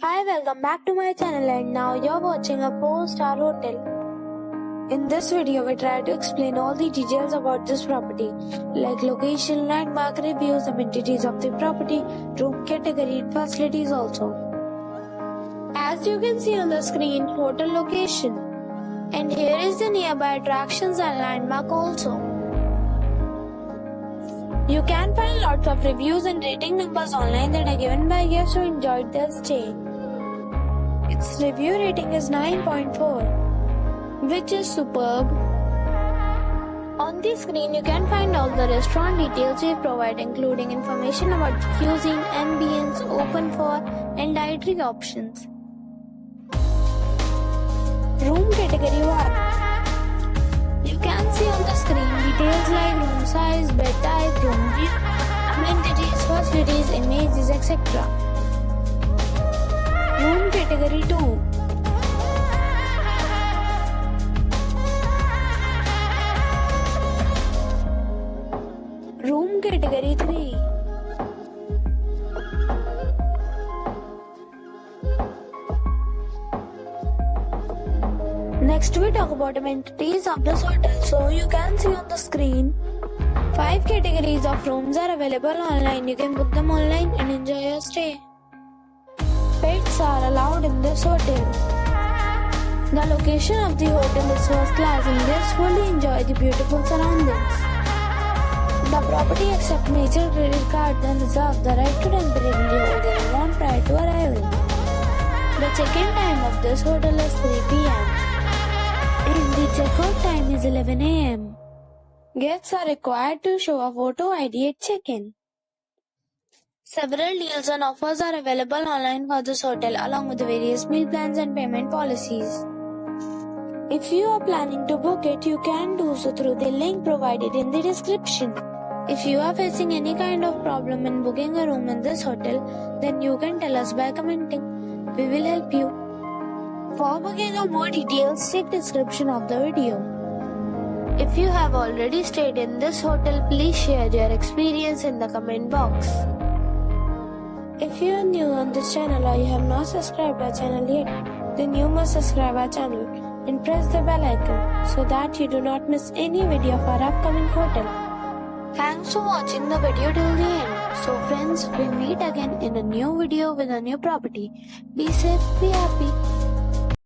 Hi, welcome back to my channel, and now you're watching a 4-star hotel. In this video, we try to explain all the details about this property, like location, landmark, reviews, amenities of the property, room category, and facilities also. As you can see on the screen, hotel location. And here is the nearby attractions and landmark also. You can find lots of reviews and rating numbers online that are given by guests who enjoyed their stay. Its review rating is 9.4, which is superb. On the screen, you can find all the restaurant details we provide, including information about cuisine, ambience, open for, and dietary options. Room category 1. You can see on the screen details like room size, bed type, room view, amenities, facilities, images, etc. Room category 2. Room category 3. Next we talk about amenities of this hotel. So you can see on the screen 5 categories of rooms are available online. You can book them online and enjoy your stay. Pets are allowed in this hotel. The location of the hotel is first class and guests fully enjoy the beautiful surroundings. The property accepts major credit cards and reserves the right to temporarily hold an amount prior to arrival. The check-in time of this hotel is 3 p.m. and the check-out time is 11 a.m. Guests are required to show a photo ID at check-in. Several deals and offers are available online for this hotel, along with various meal plans and payment policies. If you are planning to book it, you can do so through the link provided in the description. If you are facing any kind of problem in booking a room in this hotel, then you can tell us by commenting. We will help you. For booking or more details, check description of the video. If you have already stayed in this hotel, please share your experience in the comment box. If you are new on this channel or you have not subscribed our channel yet, then you must subscribe our channel and press the bell icon so that you do not miss any video of our upcoming hotel. Thanks for watching the video till the end. So friends, we'll meet again in a new video with a new property. Be safe, be happy.